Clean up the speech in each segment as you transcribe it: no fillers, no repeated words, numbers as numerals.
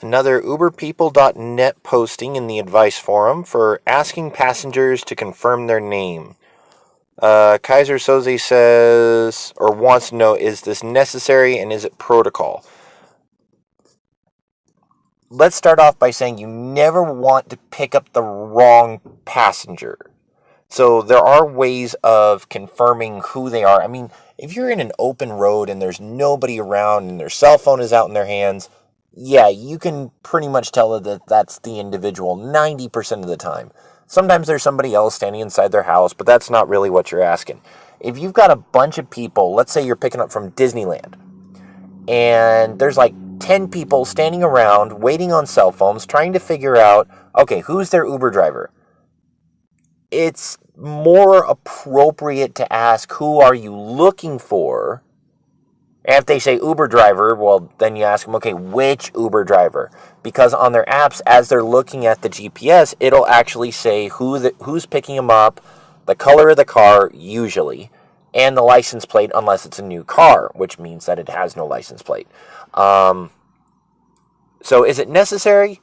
Another uberpeople.net posting in the advice forum for asking passengers to confirm their name. Kaiser Soze says, or wants to know, is this necessary and is it protocol? Let's start off by saying you never want to pick up the wrong passenger. So there are ways of confirming who they are. I mean, if you're in an open road and there's nobody around and their cell phone is out in their hands, yeah, you can pretty much tell that that's the individual 90% of the time. Sometimes there's somebody else standing inside their house, but that's not really what you're asking. If you've got a bunch of people, let's say you're picking up from Disneyland, and there's like 10 people standing around waiting on cell phones trying to figure out, okay, who's their Uber driver? It's more appropriate to ask, who are you looking for? And if they say Uber driver, well, then you ask them, okay, which Uber driver? Because on their apps, as they're looking at the GPS, it'll actually say who's picking them up, the color of the car, usually, and the license plate, unless it's a new car, which means that it has no license plate. So is it necessary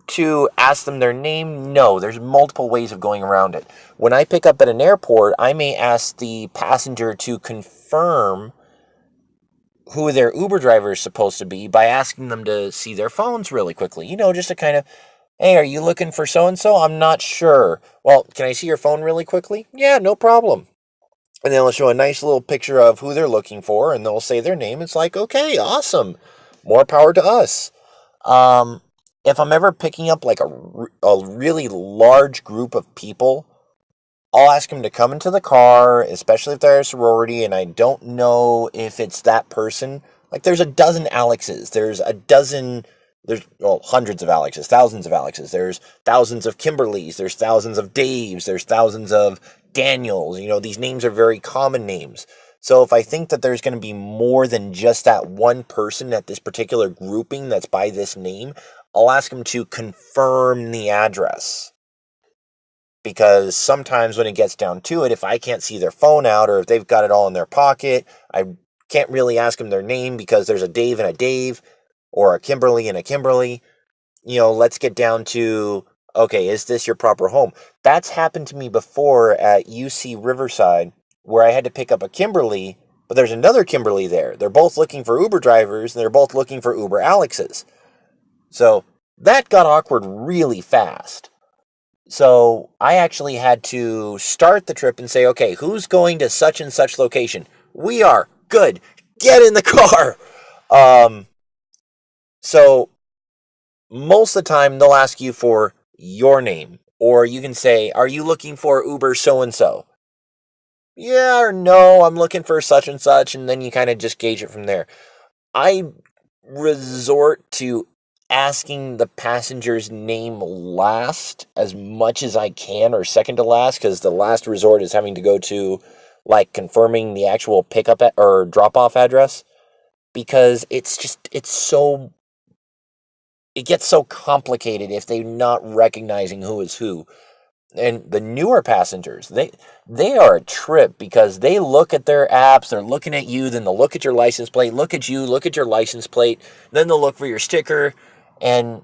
to ask them their name? No, there's multiple ways of going around it. When I pick up at an airport, I may ask the passenger to confirm who their Uber driver is supposed to be by asking them to see their phones really quickly. Just to kind of, hey, are you looking for so-and-so? I'm not sure. Well, can I see your phone really quickly? Yeah, no problem. And then they'll show a nice little picture of who they're looking for, and they'll say their name. It's like, okay, awesome. More power to us. If I'm ever picking up like a really large group of people, I'll ask them to come into the car, especially if they're a sorority, and I don't know if it's that person. Like, there's a dozen Alexes. There's hundreds of Alexes, thousands of Alexes. There's thousands of Kimberlys. There's thousands of Daves. There's thousands of Daniels. These names are very common names. So if I think that there's going to be more than just that one person at this particular grouping that's by this name, I'll ask them to confirm the address. Because sometimes when it gets down to it, if I can't see their phone out or if they've got it all in their pocket, I can't really ask them their name because there's a Dave and a Dave or a Kimberly and a Kimberly. Let's get down to, okay, is this your proper home? That's happened to me before at UC Riverside where I had to pick up a Kimberly, but there's another Kimberly there. They're both looking for Uber drivers and they're both looking for Uber Alexes. So that got awkward really fast. So I actually had to start the trip and say, okay, who's going to such and such location? We are. Good. Get in the car. So most of the time they'll ask you for your name, or you can say, are you looking for Uber so-and-so? Yeah or no, I'm looking for such and such, and then you kind of just gauge it from there. I resort to asking the passenger's name last as much as I can, or second to last, because the last resort is having to go to confirming the actual pickup or drop off address, because it gets so complicated if they're not recognizing who is who. And the newer passengers, they are a trip because they look at their apps, they're looking at you, then they'll look at your license plate, look at you, look at your license plate, then they'll look for your sticker. And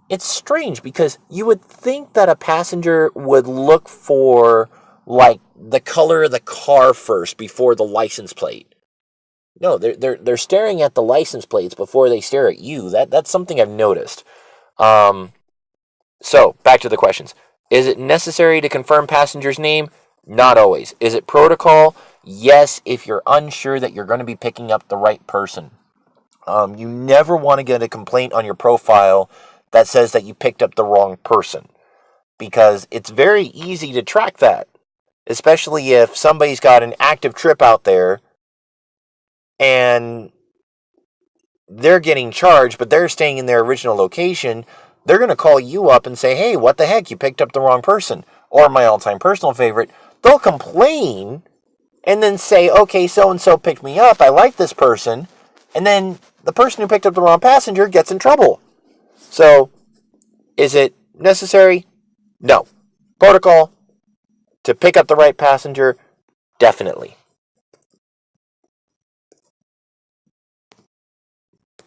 it's strange because you would think that a passenger would look for the color of the car first before the license plate. No, they're staring at the license plates before they stare at you. That's something I've noticed. So back to the questions. Is it necessary to confirm passenger's name? Not always. Is it protocol? Yes, if you're unsure that you're going to be picking up the right person. You never want to get a complaint on your profile that says that you picked up the wrong person, because it's very easy to track that, especially if somebody's got an active trip out there and they're getting charged, but they're staying in their original location. They're going to call you up and say, hey, what the heck, you picked up the wrong person. Or my all-time personal favorite, they'll complain and then say, okay, so-and-so picked me up, I like this person, and then the person who picked up the wrong passenger gets in trouble. So, is it necessary? No. Protocol to pick up the right passenger? Definitely.